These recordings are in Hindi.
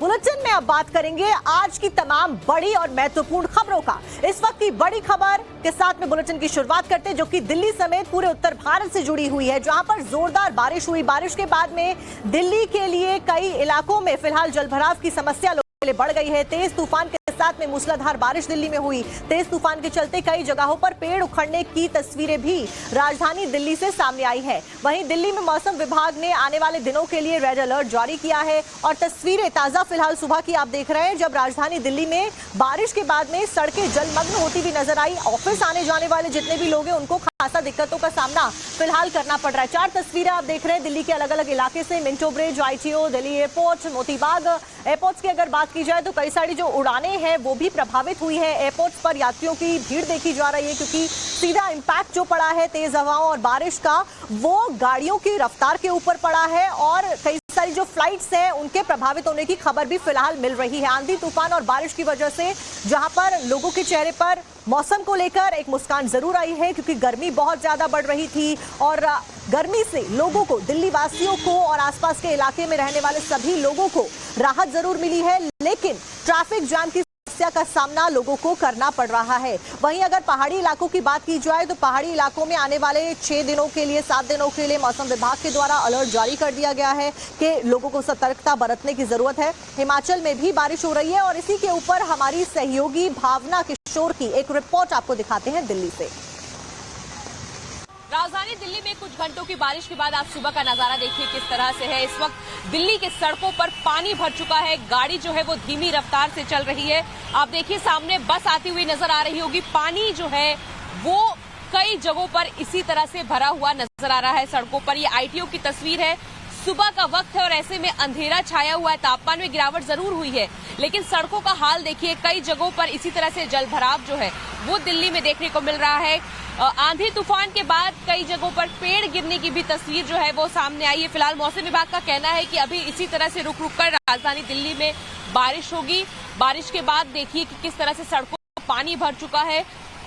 बुलेटिन में अब बात करेंगे आज की तमाम बड़ी और महत्वपूर्ण खबरों का। इस वक्त की बड़ी खबर के साथ में बुलेटिन की शुरुआत करते हैं, जो कि दिल्ली समेत पूरे उत्तर भारत से जुड़ी हुई है, जहां पर जोरदार बारिश हुई। बारिश के बाद में दिल्ली के लिए कई इलाकों में फिलहाल जलभराव की समस्या लोगों के लिए बढ़ गई है। तेज तूफान के साथ में मूसलाधार बारिश दिल्ली में हुई। तेज तूफान के चलते कई जगहों पर पेड़ उखड़ने की तस्वीरें भी राजधानी दिल्ली से सामने आई है। वहीं दिल्ली में मौसम विभाग ने आने वाले दिनों के लिए रेड अलर्ट जारी किया है और तस्वीरें ताजा फिलहाल सुबह की आप देख रहे हैं, जब राजधानी दिल्ली में बारिश के बाद में सड़कें जलमग्न होती हुई नजर आई। ऑफिस आने जाने वाले जितने भी लोग हैं उनको खासा दिक्कतों का सामना फिलहाल करना पड़ रहा है। चार तस्वीरें आप देख रहे हैं दिल्ली के अलग अलग इलाके से, Minto bridge, ITO, Delhi airport, Motibagh airports की अगर बात की जाए तो कई सारी जो उड़ानें हैं वो भी प्रभावित हुई है। एयरपोर्ट्स पर यात्रियों की भीड़ देखी जा रही है, क्योंकि सीधा इंपैक्ट जो पड़ा है तेज हवाओं और बारिश का वो गाड़ियों की रफ्तार के ऊपर पड़ा है और कई सारी जो फ्लाइट्स हैं उनके प्रभावित होने की खबर भी फिलहाल मिल रही है। आंधी तूफान और बारिश की वजह से जहां पर लोगों के चेहरे पर मौसम को लेकर एक मुस्कान जरूर आई है, क्योंकि गर्मी बहुत ज्यादा बढ़ रही थी और गर्मी से लोगों को, दिल्ली वासियों को और आसपास के इलाके में रहने वाले सभी लोगों को राहत जरूर मिली है, लेकिन ट्रैफिक जाम की समस्या का सामना लोगों को करना पड़ रहा है। वहीं अगर पहाड़ी इलाकों की बात की जाए तो पहाड़ी इलाकों में आने वाले 6 दिनों के लिए, 7 दिनों के लिए मौसम विभाग के द्वारा अलर्ट जारी कर दिया गया है कि लोगों को सतर्कता बरतने की जरूरत है। हिमाचल में भी बारिश हो रही है और इसी के ऊपर हमारी सहयोगी भावना किशोर की एक रिपोर्ट आपको दिखाते हैं दिल्ली से। राजधानी दिल्ली में कुछ घंटों की बारिश के बाद आप सुबह का नजारा देखिए किस तरह से है। इस वक्त दिल्ली के सड़कों पर पानी भर चुका है, गाड़ी जो है वो धीमी रफ्तार से चल रही है। आप देखिए सामने बस आती हुई नजर आ रही होगी। पानी जो है वो कई जगहों पर इसी तरह से भरा हुआ नजर आ रहा है सड़कों पर। ये ITO की तस्वीर है, सुबह का वक्त है और ऐसे में अंधेरा छाया हुआ है। तापमान में गिरावट जरूर हुई है, लेकिन सड़कों का हाल देखिए, कई जगहों पर इसी तरह से जलभराव जो है वो दिल्ली में देखने को मिल रहा है। आंधी तूफान के बाद कई जगहों पर पेड़ गिरने की भी तस्वीर जो है वो सामने आई है। फिलहाल मौसम विभाग का कहना है कि अभी इसी तरह से रुक रुक कर राजधानी दिल्ली में बारिश होगी। बारिश के बाद देखिए कि किस तरह से सड़कों पर पानी भर चुका है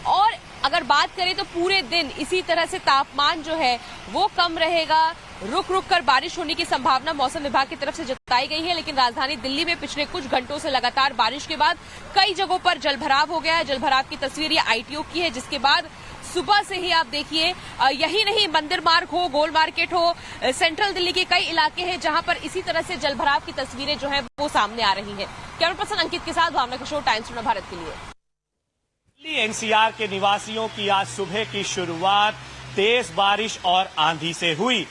और अगर बात करें तो पूरे दिन इसी तरह से तापमान जो है वो कम रहेगा। रुक रुक कर बारिश होने की संभावना मौसम विभाग की तरफ से जताई गई है, लेकिन राजधानी दिल्ली में पिछले कुछ घंटों से लगातार बारिश के बाद कई जगहों पर जलभराव हो गया है। जलभराव की तस्वीर ये ITO की है, जिसके बाद सुबह से ही आप देखिए यही नहीं, मंदिर मार्ग हो, गोल मार्केट हो, सेंट्रल दिल्ली के कई इलाके हैं जहां पर इसी तरह से जलभराव की तस्वीरें जो है वो सामने आ रही है। कैमरा पर्सन अंकित के साथ भावना किशोर, टाइम्स ऑफ भारत के लिए। दिल्ली NCR के निवासियों की आज सुबह की शुरुआत तेज बारिश और आंधी से हुई।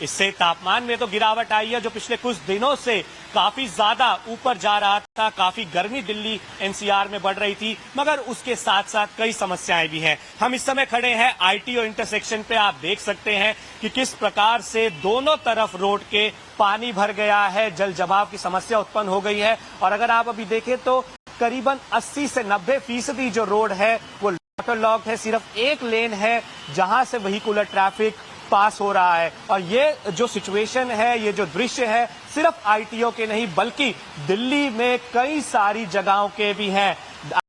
इससे तापमान में तो गिरावट आई है, जो पिछले कुछ दिनों से काफी ज्यादा ऊपर जा रहा था। काफी गर्मी दिल्ली NCR में बढ़ रही थी, मगर उसके साथ साथ कई समस्याएं भी हैं। हम इस समय खड़े हैं ITO इंटरसेक्शन पे। आप देख सकते हैं कि किस प्रकार से दोनों तरफ रोड के पानी भर गया है, जल जमाव की समस्या उत्पन्न हो गई है। और अगर आप अभी देखें तो करीबन 80 से 90% जो रोड है वो वाटर लॉक है। सिर्फ एक लेन है जहां से व्हीकुलर ट्रैफिक पास हो रहा है। और ये जो सिचुएशन है, ये जो दृश्य है, सिर्फ ITO के नहीं बल्कि दिल्ली में कई सारी जगहों के भी हैं।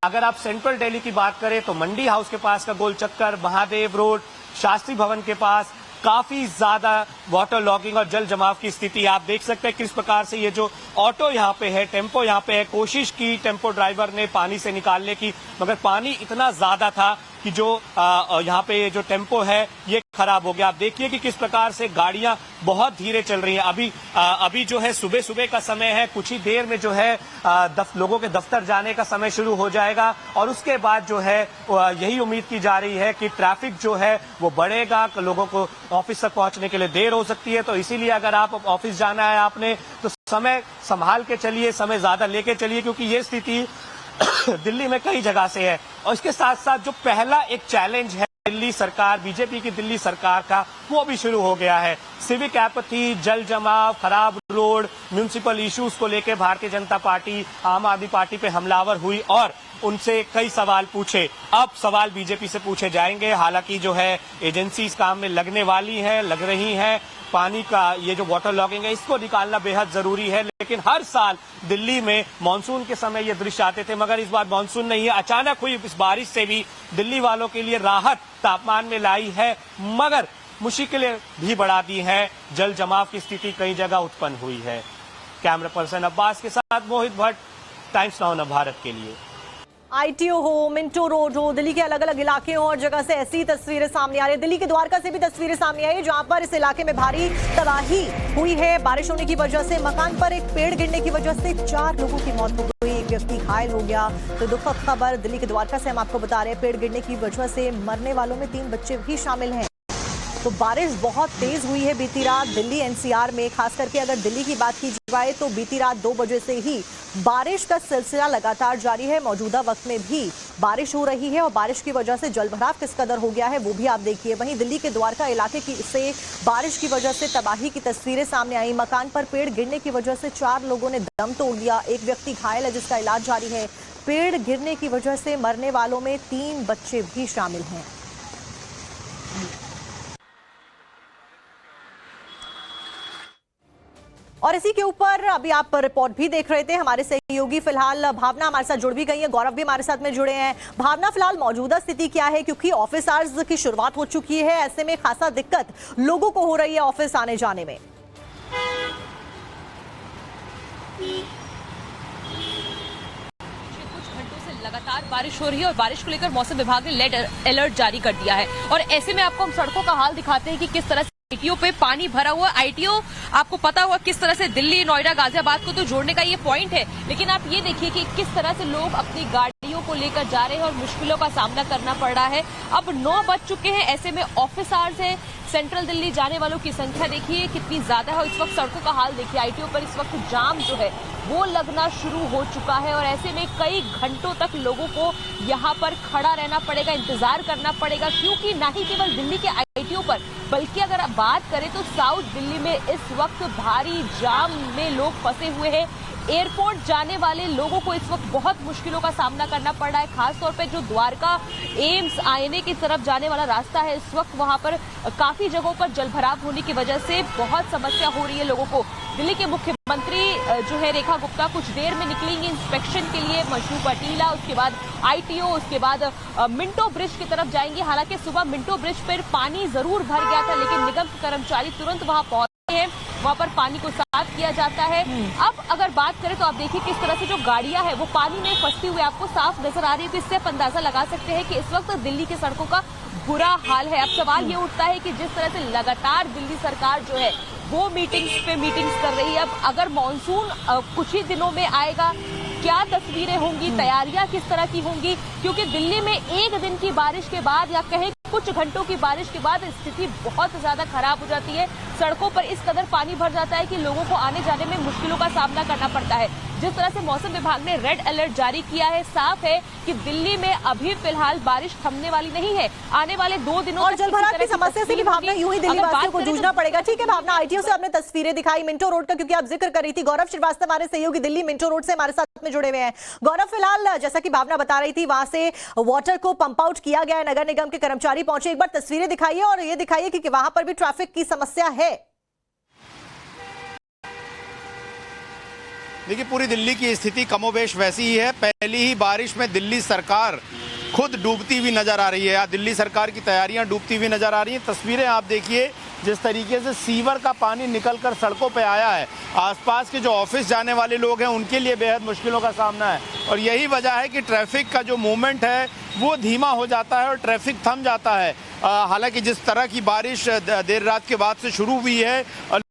अगर आप सेंट्रल दिल्ली की बात करें तो मंडी हाउस के पास का गोल चक्कर, महादेव रोड, शास्त्री भवन के पास काफी ज्यादा वाटर लॉगिंग और जल जमाव की स्थिति आप देख सकते हैं। किस प्रकार से ये जो ऑटो यहाँ पे है, टेम्पो यहाँ पे है, कोशिश की टेम्पो ड्राइवर ने पानी से निकालने की, मगर पानी इतना ज्यादा था कि जो यहाँ पे जो टेम्पो है ये खराब हो गया। आप देखिए कि किस प्रकार से गाड़ियां बहुत धीरे चल रही हैं। अभी जो है सुबह सुबह का समय है, कुछ ही देर में जो है लोगों के दफ्तर जाने का समय शुरू हो जाएगा और उसके बाद जो है यही उम्मीद की जा रही है कि ट्रैफिक जो है वो बढ़ेगा, लोगों को ऑफिस तक पहुंचने के लिए देर हो सकती है। तो इसीलिए अगर आप ऑफिस जाना है आपने तो समय संभाल के चलिए, समय ज्यादा लेके चलिए, क्योंकि ये स्थिति दिल्ली में कई जगह से है। और इसके साथ साथ जो पहला एक चैलेंज है दिल्ली सरकार, बीजेपी की दिल्ली सरकार का, वो भी शुरू हो गया है। सिविक एपैथी, जल जमाव, खराब रोड, म्युनिसिपल इश्यूज को लेकर भारतीय जनता पार्टी, आम आदमी पार्टी पे हमलावर हुई और उनसे कई सवाल पूछे। अब सवाल बीजेपी से पूछे जाएंगे। हालांकि जो है एजेंसी इस काम में लगने वाली है, लग रही हैं। पानी का ये जो वाटर लॉगिंग है इसको निकालना बेहद जरूरी है। लेकिन हर साल दिल्ली में मानसून के समय ये दृश्य आते थे, मगर इस बार मानसून नहीं है। अचानक हुई इस बारिश से भी दिल्ली वालों के लिए राहत तापमान में लाई है, मगर मुश्किलें भी बढ़ा दी है। जल जमाव की स्थिति कई जगह उत्पन्न हुई है। कैमरा पर्सन अब्बास के साथ मोहित भट्ट, टाइम्स नाउ भारत के लिए। आईटीओ हो, मिंटो रोड हो, दिल्ली के अलग अलग इलाके हो और जगह से ऐसी तस्वीरें सामने आ रही है। दिल्ली के द्वारका से भी तस्वीरें सामने आई है जहां पर इस इलाके में भारी तबाही हुई है। बारिश होने की वजह से मकान पर एक पेड़ गिरने की वजह से 4 लोगों की मौत हो गई, एक व्यक्ति घायल हो गया। तो दुखद खबर दिल्ली के द्वारका से हम आपको बता रहे हैं, पेड़ गिरने की वजह से मरने वालों में 3 बच्चे भी शामिल हैं। तो बारिश बहुत तेज हुई है बीती रात दिल्ली एनसीआर में। खास करके अगर दिल्ली की बात की जाए तो बीती रात 2 बजे से ही बारिश का सिलसिला लगातार जारी है। मौजूदा वक्त में भी बारिश हो रही है और बारिश की वजह से जलभराव किस कदर हो गया है वो भी आप देखिए। वहीं दिल्ली के द्वारका इलाके की से बारिश की वजह से तबाही की तस्वीरें सामने आई। मकान पर पेड़ गिरने की वजह से 4 लोगों ने दम तोड़ दिया, एक व्यक्ति घायल है जिसका इलाज जारी है। पेड़ गिरने की वजह से मरने वालों में 3 बच्चे भी शामिल हैं। और इसी के ऊपर अभी आप रिपोर्ट भी देख रहे थे, हमारे सहयोगी फिलहाल भावना हमारे साथ जुड़ भी गई है, गौरव भी हमारे साथ में जुड़े हैं। भावना, फिलहाल मौजूदा स्थिति क्या है, क्योंकि ऑफिस आवर्स की शुरुआत हो चुकी है, ऐसे में खासा दिक्कत लोगों को हो रही है ऑफिस आने जाने में। लगातार बारिश हो रही है और बारिश को लेकर मौसम विभाग ने रेड अलर्ट जारी कर दिया है। और ऐसे में आपको हम सड़कों का हाल दिखाते हैं कि किस तरह से आईटीओ पे पानी भरा हुआ। आईटीओ आपको पता होगा किस तरह से दिल्ली, नोएडा, गाजियाबाद को तो जोड़ने का ये पॉइंट है, लेकिन आप ये देखिए कि किस तरह से लोग अपनी गाड़ियों को लेकर जा रहे हैं और मुश्किलों का सामना करना पड़ रहा है। अब 9 बज चुके हैं, ऐसे में ऑफिस आवर्स है। सेंट्रल दिल्ली जाने वालों की संख्या देखिए कितनी ज्यादा है और इस वक्त सड़कों का हाल देखिए। आईटीओ पर इस वक्त जाम जो है वो लगना शुरू हो चुका है और ऐसे में कई घंटों तक लोगों को यहाँ पर खड़ा रहना पड़ेगा, इंतजार करना पड़ेगा, क्योंकि न ही केवल दिल्ली के आईटीओ पर बल्कि अगर आप बात करें तो साउथ दिल्ली में इस वक्त भारी जाम में लोग फंसे हुए हैं। एयरपोर्ट जाने वाले लोगों को इस वक्त बहुत मुश्किलों का सामना करना पड़ रहा है। खासतौर पे जो द्वारका एम्स आईएनए की तरफ जाने वाला रास्ता है, इस वक्त वहां पर काफी जगहों पर जलभराव होने की वजह से बहुत समस्या हो रही है लोगों को। दिल्ली के मुख्यमंत्री जो है रेखा गुप्ता कुछ देर में निकलेंगी इंस्पेक्शन के लिए मशरूफ टीला, उसके बाद आईटीओ, उसके बाद मिंटो ब्रिज की तरफ जाएंगे। हालांकि सुबह मिंटो ब्रिज पर पानी जरूर भर गया था, लेकिन निगम के कर्मचारी तुरंत वहां पहुंचे हैं, वहां पर पानी को साफ किया जाता है। अब अगर बात करें तो आप देखिए किस तरह से जो गाड़ियां हैं वो पानी में फंसती हुई आपको साफ नजर आ रही है। तो इससे आप अंदाजा लगा सकते हैं कि इस वक्त दिल्ली की सड़कों का बुरा हाल है। अब सवाल ये उठता है कि जिस तरह से लगातार दिल्ली सरकार जो है वो मीटिंग्स पे मीटिंग्स कर रही है, अब अगर मॉनसून कुछ ही दिनों में आएगा, क्या तस्वीरें होंगी, तैयारियां किस तरह की होंगी, क्योंकि दिल्ली में एक दिन की बारिश के बाद या कहें कुछ घंटों की बारिश के बाद स्थिति बहुत ज्यादा खराब हो जाती है। सड़कों पर इस कदर पानी भर जाता है कि लोगों को आने जाने में मुश्किलों का सामना करना पड़ता है। जिस तरह से मौसम विभाग ने रेड अलर्ट जारी किया है, साफ है कि दिल्ली में अभी फिलहाल बारिश थमने वाली नहीं है। आने वाले 2 दिनों और जलभराव की समस्या से भी भावना यूं ही दिल्ली वासियों को जूझना पड़ेगा। ठीक है भावना, आईटीओ से आपने तस्वीरें दिखाई मिंटो रोड का, क्योंकि आप जिक्र कर रही थी। गौरव श्रीवास्तव हमारे सहयोगी दिल्ली मिंटो रोड से हमारे साथ में जुड़े हुए हैं। गौरव, फिलहाल जैसा कि भावना बता रही थी, वहां से वाटर को पंप आउट किया गया है, नगर निगम के कर्मचारी पहुंचे। एक बार तस्वीरें दिखाइए और ये दिखाइए कि वहां पर भी ट्रैफिक की समस्या है। देखिए, पूरी दिल्ली की स्थिति कमोबेश वैसी ही है। पहली ही बारिश में दिल्ली सरकार खुद डूबती हुई नजर आ रही है, या दिल्ली सरकार की तैयारियां डूबती हुई नजर आ रही हैं। तस्वीरें आप देखिए, जिस तरीके से सीवर का पानी निकलकर सड़कों पे आया है, आसपास के जो ऑफिस जाने वाले लोग हैं उनके लिए बेहद मुश्किलों का सामना है। और यही वजह है कि ट्रैफिक का जो मूवमेंट है वो धीमा हो जाता है और ट्रैफिक थम जाता है। हालांकि जिस तरह की बारिश देर रात के बाद से शुरू हुई है,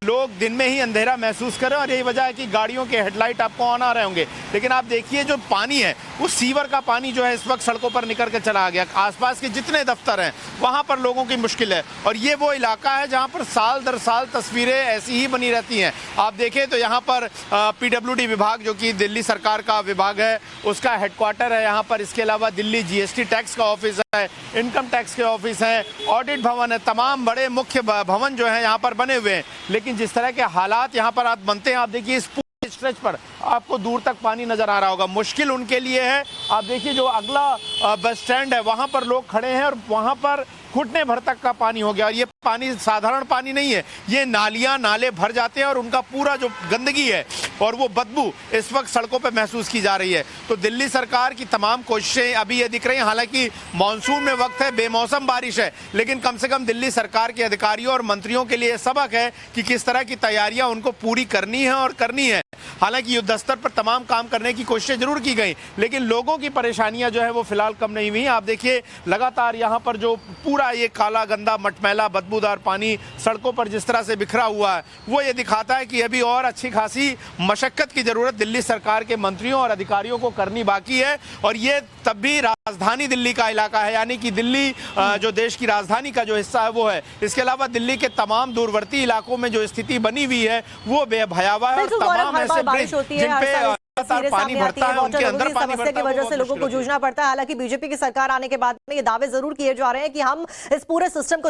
लोग दिन में ही अंधेरा महसूस करें और यही वजह है कि गाड़ियों के हेडलाइट आपको ऑन आ रहे होंगे। लेकिन आप देखिए, जो पानी है उस सीवर का पानी जो है इस वक्त सड़कों पर निकल कर चला गया। आसपास के जितने दफ्तर हैं वहां पर लोगों की मुश्किल है। और ये वो इलाका है जहां पर साल दर साल तस्वीरें ऐसी ही बनी रहती हैं। आप देखें तो यहाँ पर PWD विभाग, जो कि दिल्ली सरकार का विभाग है, उसका हेडक्वार्टर है यहाँ पर। इसके अलावा दिल्ली GST टैक्स का ऑफिस है, इनकम टैक्स के ऑफिस हैं, ऑडिट भवन है, तमाम बड़े मुख्य भवन जो है यहाँ पर बने हुए हैं। लेकिन जिस तरह के हालात यहाँ पर आज बनते हैं, आप देखिए इस पूरे स्ट्रेच पर आपको दूर तक पानी नजर आ रहा होगा। मुश्किल उनके लिए है। आप देखिए, जो अगला बस स्टैंड है वहां पर लोग खड़े हैं और वहां पर घुटने भर तक का पानी हो गया। और ये पानी साधारण पानी नहीं है, ये नालियां नाले भर जाते हैं और उनका पूरा जो गंदगी है और वो बदबू इस वक्त सड़कों पे महसूस की जा रही है। तो दिल्ली सरकार की तमाम कोशिशें अभी ये दिख रही हैं। हालांकि मानसून में वक्त है, बेमौसम बारिश है, लेकिन कम से कम दिल्ली सरकार के अधिकारियों और मंत्रियों के लिए सबक है कि किस तरह की तैयारियां उनको पूरी करनी है और करनी है। हालांकि युद्ध स्तर पर तमाम काम करने की कोशिशें जरूर की गई, लेकिन लोगों की परेशानियां जो है वो फिलहाल कम नहीं हुई। आप देखिए लगातार यहाँ पर जो पूरा ये काला गंदा मटमैला बदबूदार पानी सड़कों पर जिस तरह से बिखरा हुआ है, वो ये दिखाता है कि अभी और अच्छी खासी मशक्कत की जरूरत दिल्ली सरकार के मंत्रियों और अधिकारियों को करनी बाकी है। और ये तब भी राजधानी दिल्ली का इलाका है, यानी कि दिल्ली जो देश की राजधानी का जो हिस्सा है वो है। इसके अलावा दिल्ली के तमाम दूरवर्ती इलाकों में जो स्थिति बनी हुई है वो बेभयावह है। और तमाम ऐसे ब्रिज जिन पे पानी भरता है उनके अंदर पानी भरता है की वजह से लोगों को जूझना पड़ता है। हालांकि बीजेपी की सरकार आने के बाद में ये दावे जरूर किए जा रहे हैं कि हम इस पूरे सिस्टम को